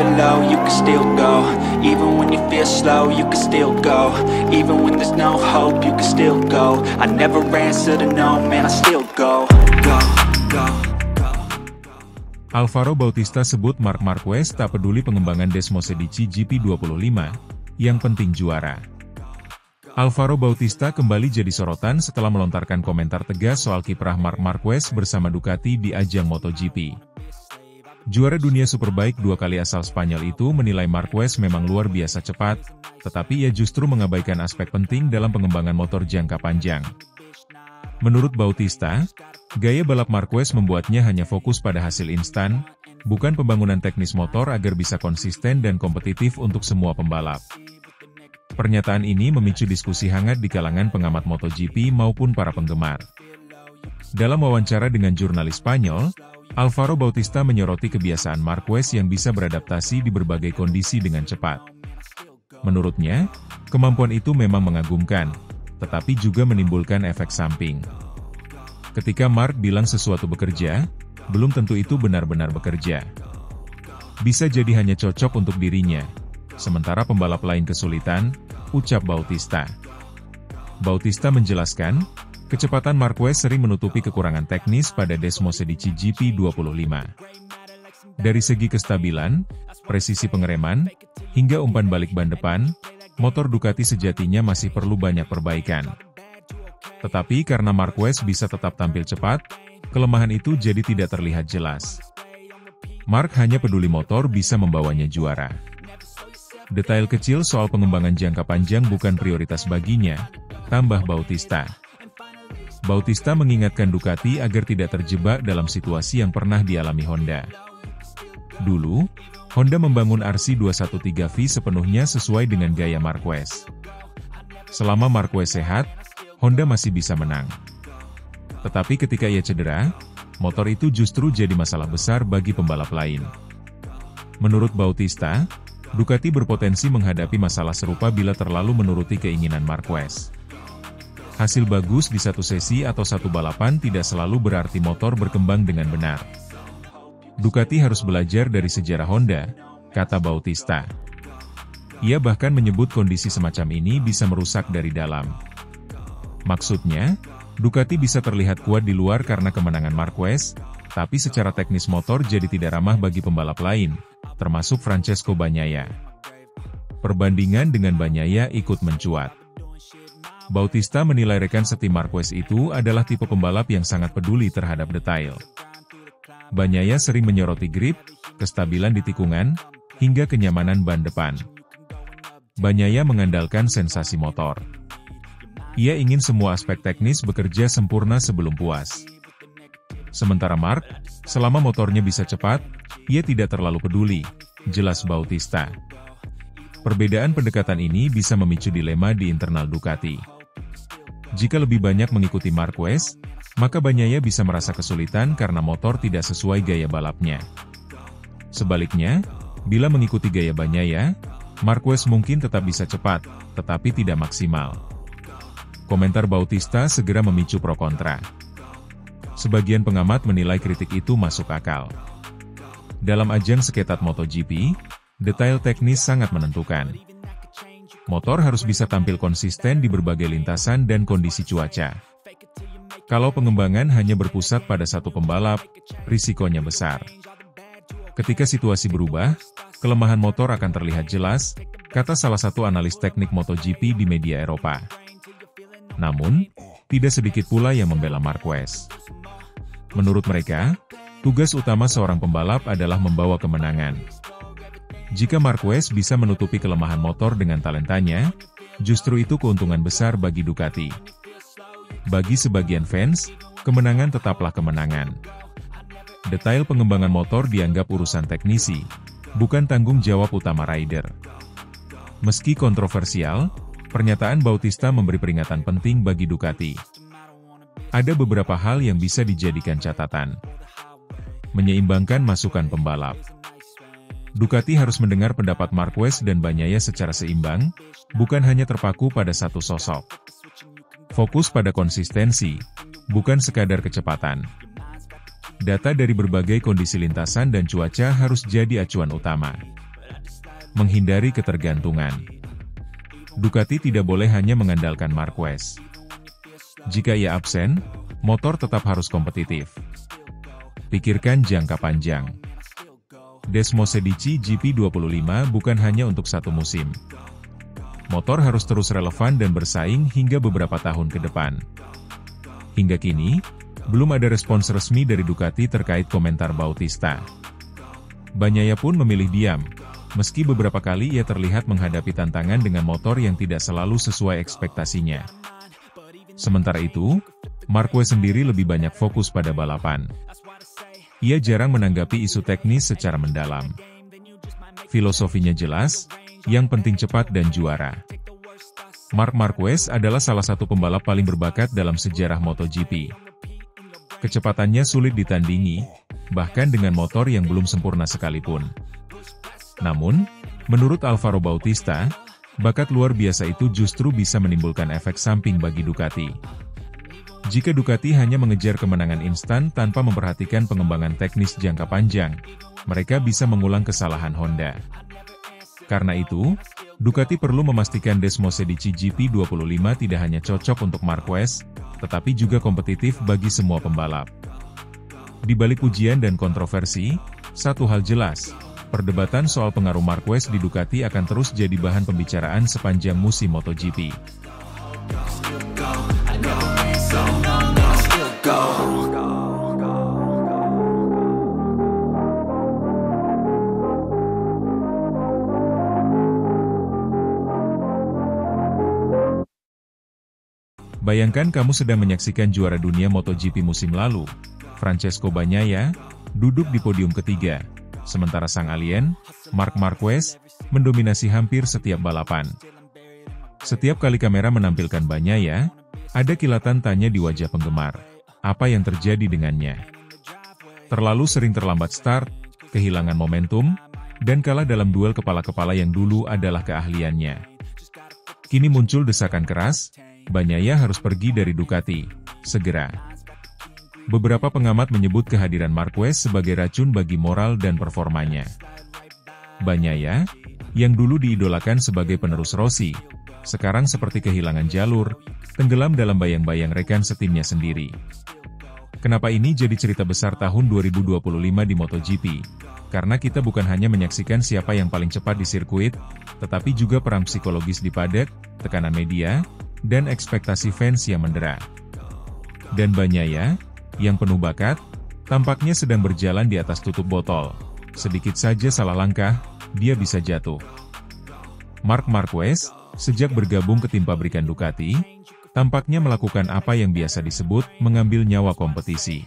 feel low, you can still go. Even when you feel slow, you can still go. Even when there's no hope, you can still go. I never answer to no, man, I still go. Alvaro Bautista sebut Marc Marquez tak peduli pengembangan Desmosedici GP25, yang penting juara. Alvaro Bautista kembali jadi sorotan setelah melontarkan komentar tegas soal kiprah Marc Marquez bersama Ducati di ajang MotoGP. Juara dunia Superbike 2 kali asal Spanyol itu menilai Marquez memang luar biasa cepat, tetapi ia justru mengabaikan aspek penting dalam pengembangan motor jangka panjang. Menurut Bautista, gaya balap Marquez membuatnya hanya fokus pada hasil instan, bukan pembangunan teknis motor agar bisa konsisten dan kompetitif untuk semua pembalap. Pernyataan ini memicu diskusi hangat di kalangan pengamat MotoGP maupun para penggemar. Dalam wawancara dengan jurnalis Spanyol, Alvaro Bautista menyoroti kebiasaan Marquez yang bisa beradaptasi di berbagai kondisi dengan cepat. Menurutnya, kemampuan itu memang mengagumkan, tetapi juga menimbulkan efek samping. Ketika Marc bilang sesuatu bekerja, belum tentu itu benar-benar bekerja. Bisa jadi hanya cocok untuk dirinya, sementara pembalap lain kesulitan, ucap Bautista. Bautista menjelaskan, kecepatan Marquez sering menutupi kekurangan teknis pada Desmosedici GP25. Dari segi kestabilan, presisi pengereman, hingga umpan balik ban depan, motor Ducati sejatinya masih perlu banyak perbaikan. Tetapi karena Marquez bisa tetap tampil cepat, kelemahan itu jadi tidak terlihat jelas. Marc hanya peduli motor bisa membawanya juara. Detail kecil soal pengembangan jangka panjang bukan prioritas baginya, tambah Bautista. Bautista mengingatkan Ducati agar tidak terjebak dalam situasi yang pernah dialami Honda. Dulu, Honda membangun RC213V sepenuhnya sesuai dengan gaya Marquez. Selama Marquez sehat, Honda masih bisa menang. Tetapi ketika ia cedera, motor itu justru jadi masalah besar bagi pembalap lain. Menurut Bautista, Ducati berpotensi menghadapi masalah serupa bila terlalu menuruti keinginan Marquez. Hasil bagus di satu sesi atau satu balapan tidak selalu berarti motor berkembang dengan benar. Ducati harus belajar dari sejarah Honda, kata Bautista. Ia bahkan menyebut kondisi semacam ini bisa merusak dari dalam. Maksudnya, Ducati bisa terlihat kuat di luar karena kemenangan Marquez, tapi secara teknis motor jadi tidak ramah bagi pembalap lain, termasuk Francesco Bagnaia. Perbandingan dengan Bagnaia ikut mencuat. Bautista menilai rekan setim Marquez itu adalah tipe pembalap yang sangat peduli terhadap detail. Bagnaia sering menyoroti grip, kestabilan di tikungan, hingga kenyamanan ban depan. Bagnaia mengandalkan sensasi motor. Ia ingin semua aspek teknis bekerja sempurna sebelum puas. Sementara Marc, selama motornya bisa cepat, ia tidak terlalu peduli, jelas Bautista. Perbedaan pendekatan ini bisa memicu dilema di internal Ducati. Jika lebih banyak mengikuti Marquez, maka Bagnaia bisa merasa kesulitan karena motor tidak sesuai gaya balapnya. Sebaliknya, bila mengikuti gaya Bagnaia, Marquez mungkin tetap bisa cepat, tetapi tidak maksimal. Komentar Bautista segera memicu pro kontra. Sebagian pengamat menilai kritik itu masuk akal. Dalam ajang seketat MotoGP, detail teknis sangat menentukan. Motor harus bisa tampil konsisten di berbagai lintasan dan kondisi cuaca. Kalau pengembangan hanya berpusat pada satu pembalap, risikonya besar. Ketika situasi berubah, kelemahan motor akan terlihat jelas, kata salah satu analis teknik MotoGP di media Eropa. Namun, tidak sedikit pula yang membela Marquez. Menurut mereka, tugas utama seorang pembalap adalah membawa kemenangan. Jika Marquez bisa menutupi kelemahan motor dengan talentanya, justru itu keuntungan besar bagi Ducati. Bagi sebagian fans, kemenangan tetaplah kemenangan. Detail pengembangan motor dianggap urusan teknisi, bukan tanggung jawab utama rider. Meski kontroversial, pernyataan Bautista memberi peringatan penting bagi Ducati. Ada beberapa hal yang bisa dijadikan catatan. Menyeimbangkan masukan pembalap. Ducati harus mendengar pendapat Marquez dan Bagnaia secara seimbang, bukan hanya terpaku pada satu sosok. Fokus pada konsistensi, bukan sekadar kecepatan. Data dari berbagai kondisi lintasan dan cuaca harus jadi acuan utama. menghindari ketergantungan. Ducati tidak boleh hanya mengandalkan Marquez. Jika ia absen, motor tetap harus kompetitif. Pikirkan jangka panjang. Desmosedici GP25 bukan hanya untuk satu musim. Motor harus terus relevan dan bersaing hingga beberapa tahun ke depan. Hingga kini, belum ada respons resmi dari Ducati terkait komentar Bautista. Bagnaia pun memilih diam, meski beberapa kali ia terlihat menghadapi tantangan dengan motor yang tidak selalu sesuai ekspektasinya. Sementara itu, Marquez sendiri lebih banyak fokus pada balapan. Ia jarang menanggapi isu teknis secara mendalam. Filosofinya jelas, yang penting cepat dan juara. Marc Marquez adalah salah satu pembalap paling berbakat dalam sejarah MotoGP. Kecepatannya sulit ditandingi, bahkan dengan motor yang belum sempurna sekalipun. Namun, menurut Alvaro Bautista, bakat luar biasa itu justru bisa menimbulkan efek samping bagi Ducati. Jika Ducati hanya mengejar kemenangan instan tanpa memperhatikan pengembangan teknis jangka panjang, mereka bisa mengulang kesalahan Honda. Karena itu, Ducati perlu memastikan Desmosedici GP25 tidak hanya cocok untuk Marquez, tetapi juga kompetitif bagi semua pembalap. Di balik ujian dan kontroversi, satu hal jelas, perdebatan soal pengaruh Marquez di Ducati akan terus jadi bahan pembicaraan sepanjang musim MotoGP. Bayangkan kamu sedang menyaksikan juara dunia MotoGP musim lalu, Francesco Bagnaia, duduk di podium ketiga, sementara sang alien, Marc Marquez, mendominasi hampir setiap balapan. Setiap kali kamera menampilkan Bagnaia, ada kilatan tanya di wajah penggemar, apa yang terjadi dengannya? Terlalu sering terlambat start, kehilangan momentum, dan kalah dalam duel kepala-kepala yang dulu adalah keahliannya. Kini muncul desakan keras, Bagnaia harus pergi dari Ducati, segera. Beberapa pengamat menyebut kehadiran Marquez sebagai racun bagi moral dan performanya. Bagnaia, yang dulu diidolakan sebagai penerus Rossi, sekarang seperti kehilangan jalur, tenggelam dalam bayang-bayang rekan setimnya sendiri. Kenapa ini jadi cerita besar tahun 2025 di MotoGP? Karena kita bukan hanya menyaksikan siapa yang paling cepat di sirkuit, tetapi juga perang psikologis di paddock, tekanan media, dan ekspektasi fans yang mendera. Dan Bagnaia, yang penuh bakat, tampaknya sedang berjalan di atas tutup botol. Sedikit saja salah langkah, dia bisa jatuh. Marc Marquez, sejak bergabung ke tim pabrikan Ducati, tampaknya melakukan apa yang biasa disebut mengambil nyawa kompetisi.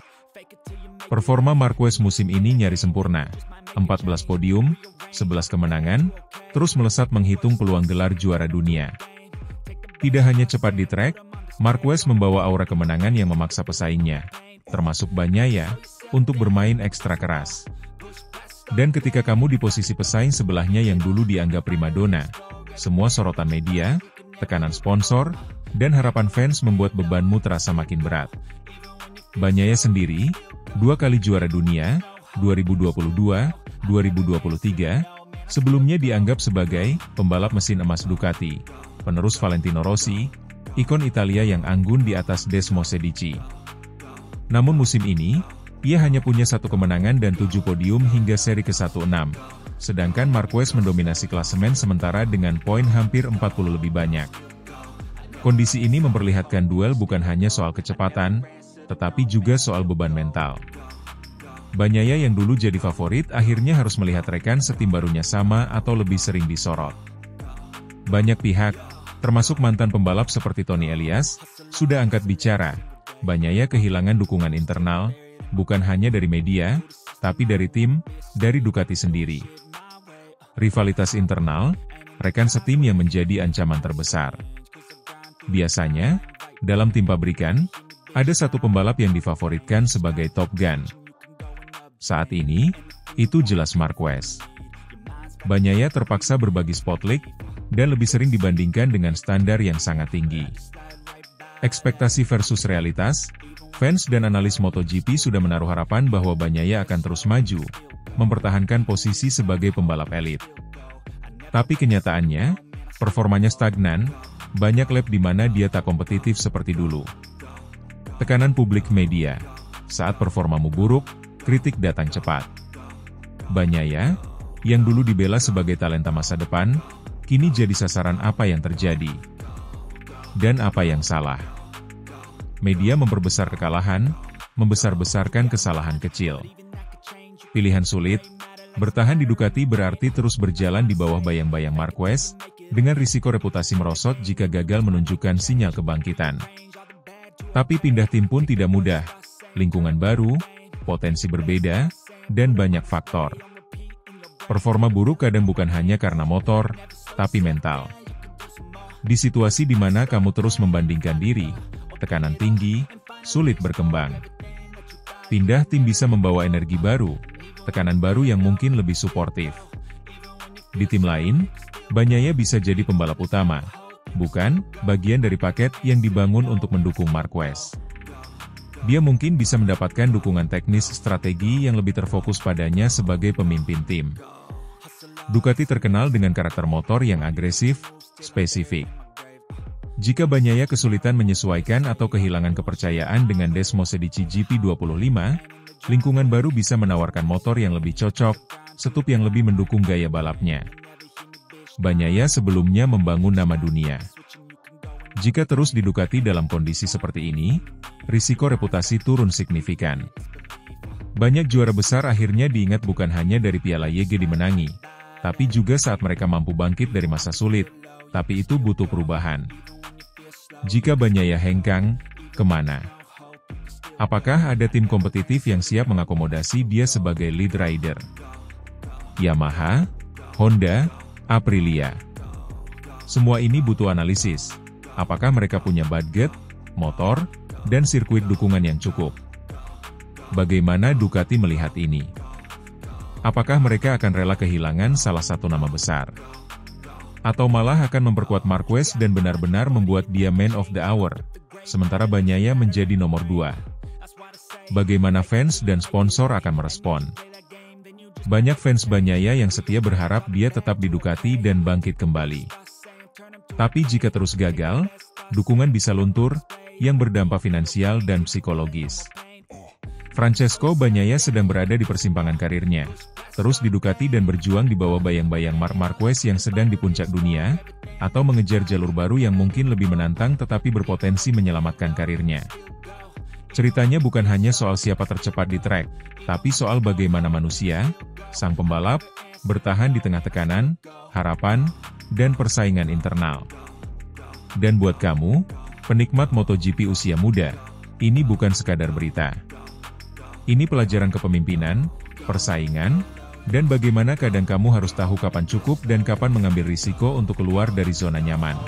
Performa Marquez musim ini nyaris sempurna, 14 podium, 11 kemenangan, terus melesat menghitung peluang gelar juara dunia. Tidak hanya cepat di trek, Marquez membawa aura kemenangan yang memaksa pesaingnya, termasuk Bagnaia, untuk bermain ekstra keras. Dan ketika kamu di posisi pesaing sebelahnya yang dulu dianggap primadona, semua sorotan media, tekanan sponsor, dan harapan fans membuat bebanmu terasa makin berat. Bagnaia sendiri, 2 kali juara dunia, 2022, 2023, sebelumnya dianggap sebagai pembalap mesin emas Ducati, penerus Valentino Rossi, ikon Italia yang anggun di atas Desmosedici. Namun musim ini, ia hanya punya 1 kemenangan dan 7 podium hingga seri ke-16, sedangkan Marquez mendominasi klasemen sementara dengan poin hampir 40 lebih banyak. Kondisi ini memperlihatkan duel bukan hanya soal kecepatan, tetapi juga soal beban mental. Bagnaia yang dulu jadi favorit akhirnya harus melihat rekan setim barunya sama atau lebih sering disorot. Banyak pihak, termasuk mantan pembalap seperti Tony Elias, sudah angkat bicara. Bagnaia kehilangan dukungan internal, bukan hanya dari media, tapi dari tim, dari Ducati sendiri. Rivalitas internal, rekan setim yang menjadi ancaman terbesar. Biasanya, dalam tim pabrikan, ada satu pembalap yang difavoritkan sebagai top gun. Saat ini, itu jelas Marquez. Bagnaia terpaksa berbagi spotlight, dan lebih sering dibandingkan dengan standar yang sangat tinggi. Ekspektasi versus realitas, fans dan analis MotoGP sudah menaruh harapan bahwa Bagnaia akan terus maju, mempertahankan posisi sebagai pembalap elit. Tapi kenyataannya, performanya stagnan, banyak lap di mana dia tak kompetitif seperti dulu. Tekanan publik media. Saat performamu buruk, kritik datang cepat. Bagnaia, yang dulu dibela sebagai talenta masa depan, kini jadi sasaran apa yang terjadi. Dan apa yang salah. Media memperbesar kekalahan, membesar-besarkan kesalahan kecil. Pilihan sulit, bertahan di Ducati berarti terus berjalan di bawah bayang-bayang Marquez, dengan risiko reputasi merosot jika gagal menunjukkan sinyal kebangkitan. Tapi pindah tim pun tidak mudah, lingkungan baru, potensi berbeda, dan banyak faktor. Performa buruk kadang bukan hanya karena motor, tapi mental. Di situasi di mana kamu terus membandingkan diri, tekanan tinggi, sulit berkembang. Pindah tim bisa membawa energi baru, tekanan baru yang mungkin lebih suportif. Di tim lain, Bagnaia bisa jadi pembalap utama, bukan bagian dari paket yang dibangun untuk mendukung Marquez. Dia mungkin bisa mendapatkan dukungan teknis strategi yang lebih terfokus padanya sebagai pemimpin tim. Ducati terkenal dengan karakter motor yang agresif, spesifik. Jika Bagnaia kesulitan menyesuaikan atau kehilangan kepercayaan dengan Desmosedici GP25, lingkungan baru bisa menawarkan motor yang lebih cocok, setup yang lebih mendukung gaya balapnya. Bagnaia sebelumnya membangun nama dunia. Jika terus di Ducati dalam kondisi seperti ini, risiko reputasi turun signifikan. Banyak juara besar akhirnya diingat bukan hanya dari Piala YG dimenangi, tapi juga saat mereka mampu bangkit dari masa sulit, tapi itu butuh perubahan. Jika Bagnaia hengkang, kemana? Apakah ada tim kompetitif yang siap mengakomodasi dia sebagai lead rider? Yamaha, Honda, Aprilia. Semua ini butuh analisis. Apakah mereka punya budget, motor, dan sirkuit dukungan yang cukup? Bagaimana Ducati melihat ini? Apakah mereka akan rela kehilangan salah satu nama besar? Atau malah akan memperkuat Marquez dan benar-benar membuat dia man of the hour, sementara Bagnaia menjadi nomor 2? Bagaimana fans dan sponsor akan merespon? Banyak fans Bagnaia yang setia berharap dia tetap di Ducati dan bangkit kembali. Tapi jika terus gagal, dukungan bisa luntur, yang berdampak finansial dan psikologis. Francesco Bagnaia sedang berada di persimpangan karirnya, terus di Ducati dan berjuang di bawah bayang-bayang Marc Marquez yang sedang di puncak dunia, atau mengejar jalur baru yang mungkin lebih menantang tetapi berpotensi menyelamatkan karirnya. Ceritanya bukan hanya soal siapa tercepat di trek, tapi soal bagaimana manusia, sang pembalap, bertahan di tengah tekanan, harapan, dan persaingan internal. Dan buat kamu, penikmat MotoGP usia muda, ini bukan sekadar berita. Ini pelajaran kepemimpinan, persaingan, dan bagaimana kadang kamu harus tahu kapan cukup dan kapan mengambil risiko untuk keluar dari zona nyaman.